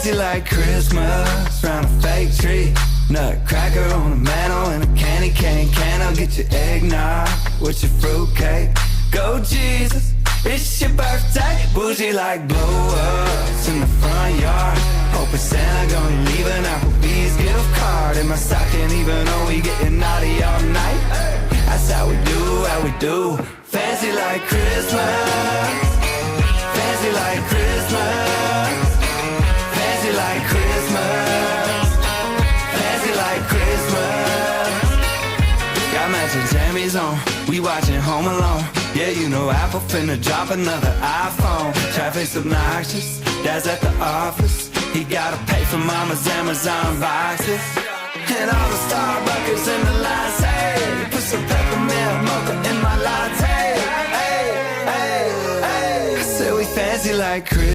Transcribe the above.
fancy like Christmas round a fake tree. Nutcracker on a mantle and a candy cane candle. Get your eggnog with your fruitcake. Go Jesus, it's your birthday. Bougie like blow-ups in the front yard. Hoping Santa gonna leave an Applebee's gift card in my stocking, even though we getting naughty all night. That's how we do. Fancy like Christmas. Fancy like Christmas. Fancy like Christmas. Fancy like Christmas. Got matching jammies on, we watching Home Alone. Yeah, you know Apple finna drop another iPhone. Traffic's obnoxious, Dad's at the office. He gotta pay for Mama's Amazon boxes. And all the Starbucks in the line say, put some peppermint mocha in my latte. Hey, hey, hey. I said we fancy like Christmas.